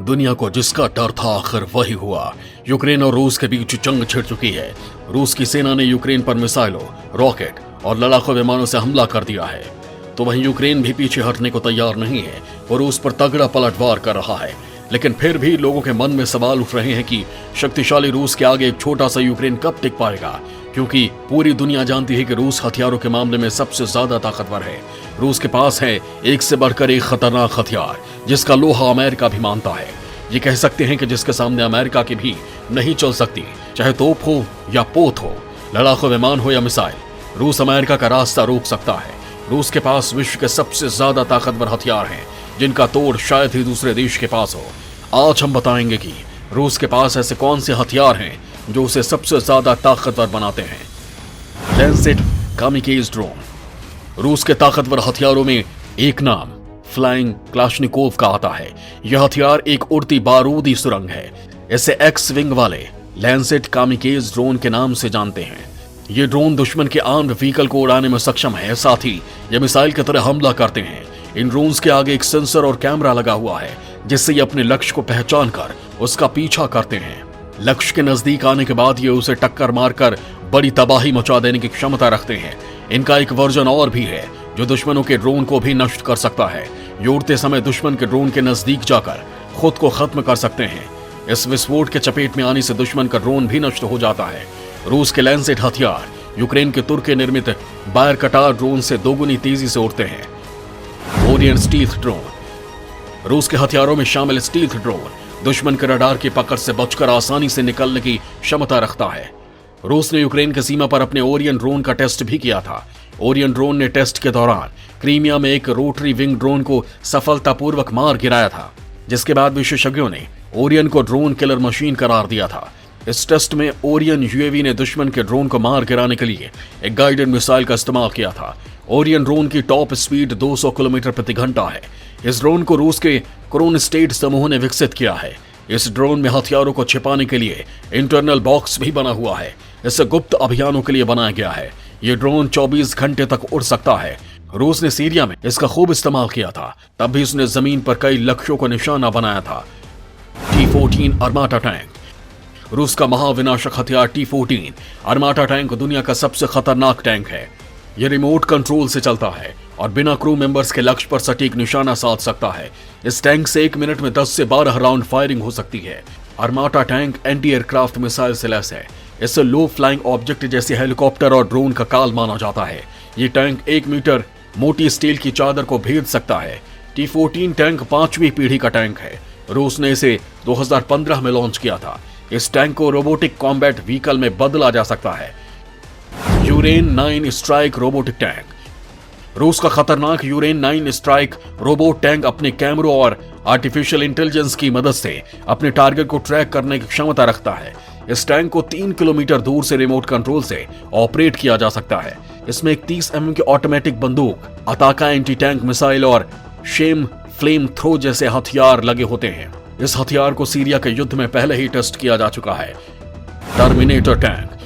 दुनिया को जिसका डर था आखिर वही हुआ। यूक्रेन और रूस के बीच जंग छिड़ चुकी है। रूस की सेना ने यूक्रेन पर मिसाइलों, रॉकेट और लड़ाकू विमानों से हमला कर दिया है, तो वहीं यूक्रेन भी पीछे हटने को तैयार नहीं है। वो रूस पर तगड़ा पलटवार कर रहा है, लेकिन फिर भी लोगों के मन में सवाल उठ रहे हैं कि शक्तिशाली रूस के आगे एक छोटा सा यूक्रेन कब टिक पाएगा, क्योंकि पूरी दुनिया जानती है कि रूस हथियारों के मामले में सबसे ज्यादा ताकतवर है। रूस के पास है एक से बढ़कर एक खतरनाक हथियार, जिसका लोहा अमेरिका भी मानता है। ये कह सकते हैं कि जिसके सामने अमेरिका की भी नहीं चल सकती, चाहे तोप हो या पोत हो, लड़ाकू विमान हो या मिसाइल, रूस अमेरिका का रास्ता रोक सकता है। रूस के पास विश्व के सबसे ज्यादा ताकतवर हथियार हैं, जिनका तोड़ शायद ही दूसरे देश के पास हो। आज हम बताएंगे कि रूस के पास ऐसे कौन से हथियार हैं जो उसे सबसे ज्यादा ताकतवर बनाते हैं। Lancet kamikaze drone. रूस के ताकतवर हथियारों में एक नाम फ्लाइंग क्लाशनिकोव का आता है। यह हथियार एक उड़ती बारूदी सुरंग है। इसे एक्स विंग वाले लैंसेट कामिकेज ड्रोन के नाम से जानते हैं। ये ड्रोन दुश्मन के आर्म्ड व्हीकल को उड़ाने में सक्षम है, साथ ही ये मिसाइल की तरह हमला करते हैं। इन ड्रोन्स के आगे एक सेंसर और कैमरा लगा हुआ है, जिससे ये अपने लक्ष्य को पहचान कर उसका पीछा करते हैं। लक्ष्य के नजदीक आने के बाद ये उसे टक्कर मारकर बड़ी तबाही मचा देने की क्षमता रखते हैं। इनका एक वर्जन और भी है जो दुश्मनों के ड्रोन को भी नष्ट कर सकता है। ये उड़ते समय दुश्मन के ड्रोन के नजदीक जाकर खुद को खत्म कर सकते हैं। इस विस्फोट के चपेट में आने से दुश्मन का ड्रोन भी नष्ट हो जाता है। रूस के लैंसेट हथियार यूक्रेन के तुर्की निर्मित बायर कटार ड्रोन से दोगुनी तेजी से उड़ते हैं। Orion stealth drone. रूस के हथियारों में शामिल स्टील्थ ड्रोन दुश्मन के रडार की पकड़ से बचकर आसानी से निकलने की क्षमता रखता है। रूस ने यूक्रेन की सीमा पर अपने ओरियन ड्रोन का टेस्ट भी किया था। ओरियन ड्रोन ने टेस्ट के दौरान क्रीमिया में एक रोटरी विंग ड्रोन को सफलतापूर्वक मार गिराया था, जिसके बाद विशेषज्ञों ने ओरियन को ड्रोन किलर मशीन करार दिया था। इस टेस्ट में ओरियन यूएवी ने दुश्मन के ड्रोन को मार गिराने के लिए एक गाइडेड मिसाइल का इस्तेमाल किया था। ओरियन ड्रोन की टॉप स्पीड 200 किलोमीटर प्रति घंटा है। इस ड्रोन को रूस के क्रोनस्टेट समूह ने विकसित किया है। इस ड्रोन में हथियारों को छिपाने के लिए इंटरनल बॉक्स भी बना हुआ है। इसे गुप्त अभियानों के लिए बनाया गया है। ये ड्रोन 24 घंटे तक उड़ सकता है। रूस ने सीरिया में इसका खूब इस्तेमाल किया था, तब भी उसने जमीन पर कई लक्ष्यों को निशाना बनाया था। T-14 अर्माटा tank. रूस का महाविनाशक हथियार T-14 अर्माटा टैंक दुनिया का सबसे खतरनाक टैंक है। यह रिमोट कंट्रोल से चलता है और बिना क्रू मेंबर्स के लक्ष्य पर सटीक निशाना साध सकता है। इस टैंक से 1 मिनट में 10 से 12 राउंड फायरिंग हो सकती है। अर्माटा टैंक एंटी एयरक्राफ्ट मिसाइल से लैस है। इससे लो फ्लाइंग ऑब्जेक्ट जैसे हेलीकॉप्टर और ड्रोन का काल माना जाता है। ये टैंक 1 मीटर मोटी स्टील की चादर को भेद सकता है। T-14 टैंक 5वीं पीढ़ी का टैंक है। रूस ने इसे 2015 में लॉन्च किया था। इस टैंक को रोबोटिक कॉम्बैट व्हीकल में बदला जा सकता है। यूरेन 9 स्ट्राइक रोबोटिक टैंक। रूस का खतरनाक यूरेन 9 स्ट्राइक रोबोट टैंक अपने कैमरों और आर्टिफिशियल इंटेलिजेंस की मदद से अपने टारगेट को ट्रैक करने की क्षमता रखता है। इस टैंक को 3 किलोमीटर दूर से रिमोट कंट्रोल से ऑपरेट किया जा सकता है। इसमें एक 30 mm की ऑटोमेटिक बंदूक, अताका एंटी टैंक मिसाइल और शेम फ्लेम थ्रो जैसे हथियार लगे होते हैं। इस हथियार को सीरिया के युद्ध में पहले ही टेस्ट किया जा चुका है। Terminator tank.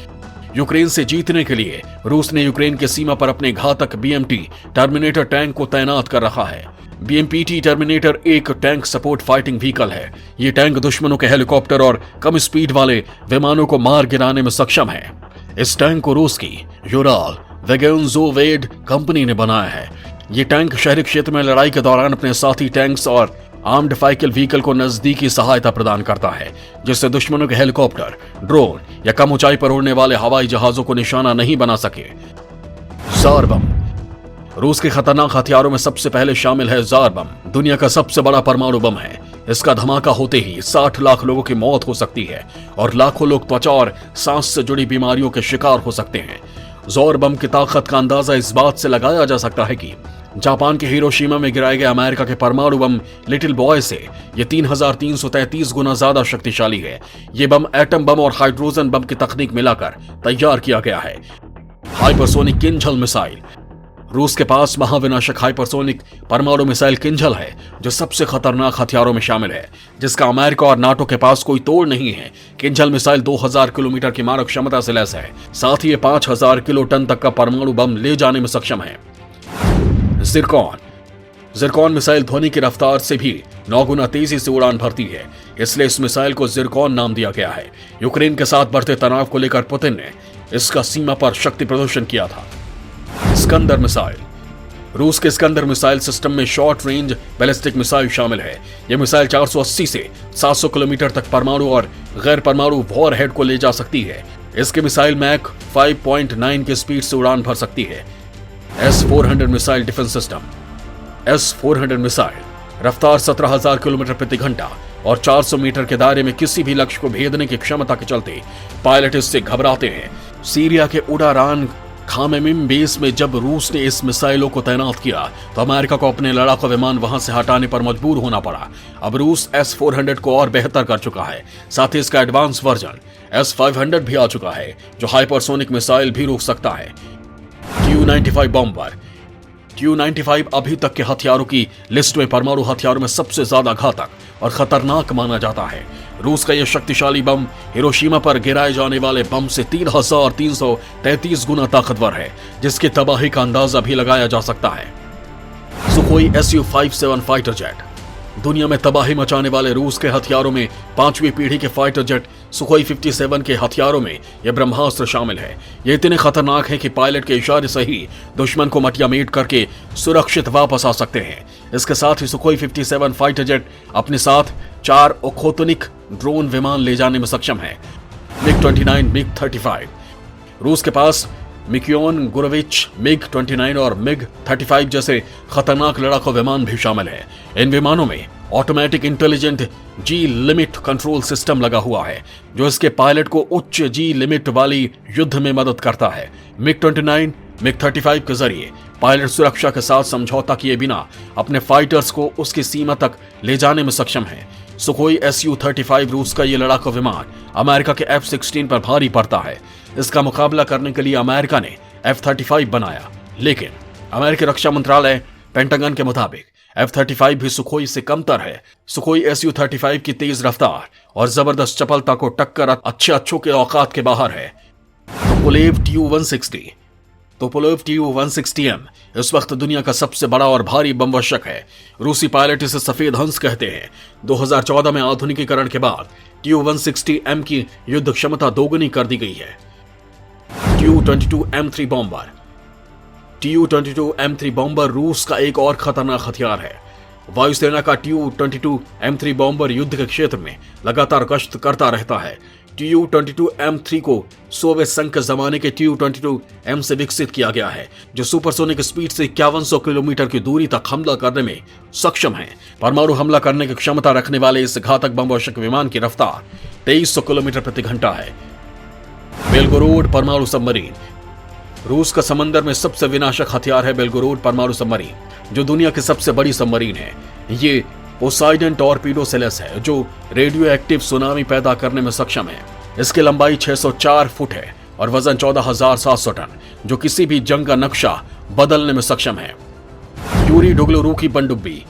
यूक्रेन से जीतने के लिए रूस ने यूक्रेन की सीमा पर अपने घातक BMT टर्मिनेटर टैंक को तैनात कर रखा है। BMPT टर्मिनेटर एक टैंक सपोर्ट फाइटिंग व्हीकल है। ये टैंक दुश्मनों के हेलीकॉप्टर और कम स्पीड वाले विमानों को मार गिराने में सक्षम है। इस टैंक को रूस की यूराल वेगेनजोवेड कंपनी ने बनाया है। ये टैंक शहरी क्षेत्र में लड़ाई के दौरान अपने साथी टैंक्स और आर्म्ड फाइकल व्हीकल को नजदीकी सहायता प्रदान करता है, जिससे दुश्मनों के हेलीकॉप्टर, ड्रोन या कम ऊंचाई पर उड़ने वाले हवाई जहाजों को निशाना नहीं बना सके। जार बम। रूस के खतरनाक हथियारों में सबसे पहले शामिल है जार बम। दुनिया का सबसे बड़ा परमाणु बम है। इसका धमाका होते ही 60 लाख लोगों की मौत हो सकती है और लाखों लोग त्वचा और सांस से जुड़ी बीमारियों के शिकार हो सकते हैं। जार बम की ताकत का अंदाजा इस बात से लगाया जा सकता है कि जापान के हिरोशिमा में गिराए गए अमेरिका के परमाणु बम लिटिल बॉय से यह 3333 गुना ज्यादा शक्तिशाली है। यह बम एटम बम और हाइड्रोजन बम की तकनीक मिलाकर तैयार किया गया है। Hypersonic Kinzhal missile. रूस के पास महाविनाशक हाइपरसोनिक परमाणु मिसाइल किंझल है, जो सबसे खतरनाक हथियारों में शामिल है, जिसका अमेरिका और नाटो के पास कोई तोड़ नहीं है। किंझल मिसाइल 2000 किलोमीटर की मारक क्षमता से लैस है। साथ ही ये 5000 किलो टन तक का परमाणु बम ले जाने में सक्षम है। जिरकॉन। जिरकॉन मिसाइल ध्वनि की रफ्तार से भी 9 गुना तेजी से उड़ान भरती है, इसलिए इस मिसाइल को जिरकॉन नाम दिया गया है। यूक्रेन के साथ बढ़ते तनाव को लेकर पुतिन ने इसका सीमा पर शक्ति प्रदर्शन किया था। Iskander missile. रूस के स्कंदर मिसाइल सिस्टम में शॉर्ट रेंज बैलिस्टिक मिसाइल शामिल है। यह मिसाइल 480 से 700 किलोमीटर तक परमाणु और गैर परमाणु वॉरहेड को ले जा सकती है। इसके मिसाइल मैक 5.9 की स्पीड से उड़ान भर सकती है। S-400 missile defence system. S-400 missile रफ्तार 17,000 किलोमीटर प्रति घंटा और 400 मीटर के दायरे में किसी भी लक्ष्य को भेदने की क्षमता के चलते पायलट इससे घबराते हैं। सीरिया के उडारान खामेमिम बेस में जब रूस ने इस मिसाइलों को तैनात किया तो अमेरिका को अपने लड़ाकू विमान वहां से हटाने पर मजबूर होना पड़ा। अब रूस S-400 को और बेहतर कर चुका है। साथ ही इसका एडवांस वर्जन S-500 भी आ चुका है, जो हाइपरसोनिक मिसाइल भी रोक सकता है। Tu-95 bomber. Tu-95 अभी तक के हथियारों की लिस्ट में परमाणु हथियारों में सबसे ज्यादा घातक और खतरनाक माना जाता है। रूस का यह शक्तिशाली बम हिरोशिमा पर गिराए जाने वाले बम से 3,333 गुना ताकतवर है, जिसकी तबाही का अंदाजा भी लगाया जा सकता है। Sukhoi Su-57 fighter jet. दुनिया में तबाही मचाने वाले रूस के हथियारों में 5वीं पीढ़ी के फाइटर जेट सुखोई 57 के हथियारों में यह ब्रह्मास्त्र शामिल है। ये इतने खतरनाक हैं कि पायलट के इशारे से ही दुश्मन को मटियामेट करके सुरक्षित वापस आ सकते हैं। इसके साथ ही सुखोई 57 फाइटर जेट अपने साथ 4 ओखोतनिक ड्रोन विमान ले जाने में सक्षम है। MiG-29, MiG-35। रूस के पास मिक्योन गुरोविच, MiG-29 और MiG-35 जैसे खतरनाक लड़ाकू विमान भी शामिल है। इन विमानों में ऑटोमेटिक इंटेलिजेंट जी लिमिट कंट्रोल सिस्टम लगा हुआ है, जो इसके पायलट को उच्च जी लिमिट वाली युद्ध में मदद करता है। MiG-29, MiG-35 के जरिए पायलट सुरक्षा के साथ समझौता किए बिना अपने फाइटर्स को उसकी सीमा तक ले जाने में सक्षम है। सुखोई Su-35 रूस का ये लड़ाकू विमान अमेरिका के F-16 पर भारी पड़ता है। इसका मुकाबला करने के लिए अमेरिका ने F-35 बनाया, लेकिन अमेरिकी रक्षा मंत्रालय पेंटागन के मुताबिक F-35 भी सुखोई से कमतर है। सुखोई Su-35 की तेज रफ्तार और जबरदस्त चपलता को टक्कर अच्छों के औकात के बाहर है। Tupolev Tu-160। तुपोलेव Tu-160M इस वक्त दुनिया का सबसे बड़ा और भारी बमवर्षक है। रूसी पायलट इसे सफेद हंस कहते हैं। 2014 में आधुनिकीकरण के बाद Tu-160M की युद्ध क्षमता दोगुनी कर दी गई है। Tu-22M3 bomber. Tu-22M3 बॉम्बर रूस का एक और खतरनाक हथियार है। वायुसेना का Tu-22M3 बॉम्बर युद्ध के क्षेत्र में लगातार गश्त करता रहता है। Tu-22M3 को सोवियत संघ के जमाने के Tu-22M से विकसित किया गया है, जो सुपरसोनिक स्पीड से 5100 किलोमीटर की दूरी तक हमला करने में सक्षम है। परमाणु हमला करने की क्षमता रखने वाले इस घातक बमवर्षक विमान की रफ्तार 2300 किलोमीटर प्रति घंटा है। बेलगोरोड परमाणु सबमरीन। रूस का समंदर में सबसे विनाशक हथियार है बेलगोरोड परमाणु सबमरीन, जो दुनिया की सबसे बड़ी सबमरीन है। ये पोसाइडन टॉर्पीडो से लैस है, जो रेडियो एक्टिव सुनामी पैदा करने में सक्षम है। इसकी लंबाई 604 फुट है और वजन 14,700 टन, जो किसी भी जंग का नक्शा बदलने में सक्षम है। यूरी डोगलोरुकी पनडुब्बी।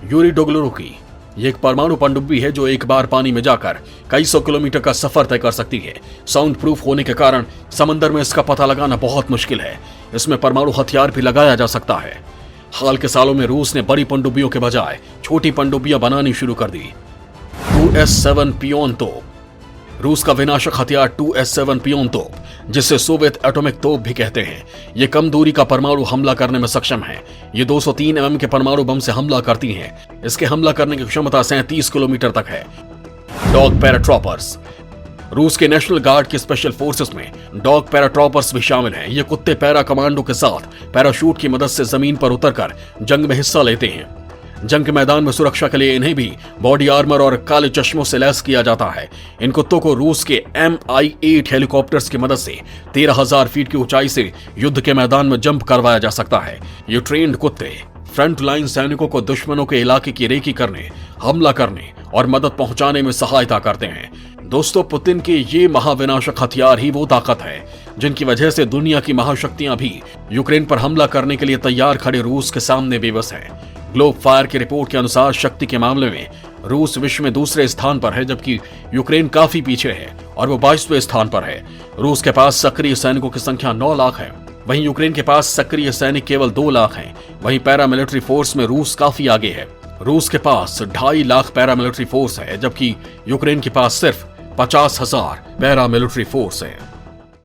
यूरी डोगलोरुकी ये एक परमाणु पनडुब्बी है, जो एक बार पानी में जाकर कई सौ किलोमीटर का सफर तय कर सकती है। साउंड प्रूफ होने के कारण समंदर में इसका पता लगाना बहुत मुश्किल है। इसमें परमाणु हथियार भी लगाया जा सकता है। हाल के सालों में रूस ने बड़ी पनडुब्बियों के बजाय छोटी पनडुब्बियां बनानी शुरू कर दी। 2S7 पियोन तोप। रूस का विनाशक हथियार 2S7 पियोन तोप, जिसे सोवियत एटॉमिक तोप भी कहते हैं, ये कम दूरी का परमाणु हमला करने में सक्षम है। ये 203 mm के परमाणु बम से हमला करती हैं। इसके हमला करने की क्षमता 37 किलोमीटर तक है। डॉग पैराट्रॉपर्स। रूस के नेशनल गार्ड के स्पेशल फोर्सेस में डॉग पैराट्रॉपर्स भी शामिल हैं। ये कुत्ते पैरा कमांडो के साथ पैराशूट की मदद से जमीन पर उतरकर जंग में हिस्सा लेते हैं। जंग के मैदान में सुरक्षा के लिए इन्हें भी बॉडी आर्मर और काले चश्मों से लैस किया जाता है। इन कुत्तों को रूस के Mi-8 हेलीकॉप्टर्स की मदद से 13,000 फीट की ऊंचाई से युद्ध के मैदान में जंप करवाया जा सकता है। ये ट्रेन्ड कुत्ते फ्रंट लाइन सैनिकों को दुश्मनों के इलाके की रेकी करने, हमला करने और मदद पहुंचाने में सहायता करते हैं। दोस्तों, पुतिन के ये महाविनाशक हथियार ही वो ताकत है जिनकी वजह से दुनिया की महाशक्तियां भी यूक्रेन पर हमला करने के लिए तैयार खड़े रूस के सामने बेबस हैं। ग्लोब फायर की रिपोर्ट के अनुसार शक्ति के मामले में रूस विश्व में दूसरे स्थान पर है, जबकि यूक्रेन काफी पीछे है और वो 22वें स्थान पर है। रूस के पास सक्रिय सैनिकों की संख्या 9 लाख है। वहीं यूक्रेन के पास सक्रिय सैनिक केवल 2 लाख हैं। वहीं पैरामिलिट्री फोर्स में रूस काफी आगे है। रूस के पास 2.5 लाख पैरामिलिट्री फोर्स है, जबकि यूक्रेन के पास सिर्फ 50,000 पैरामिलिट्री फोर्स है।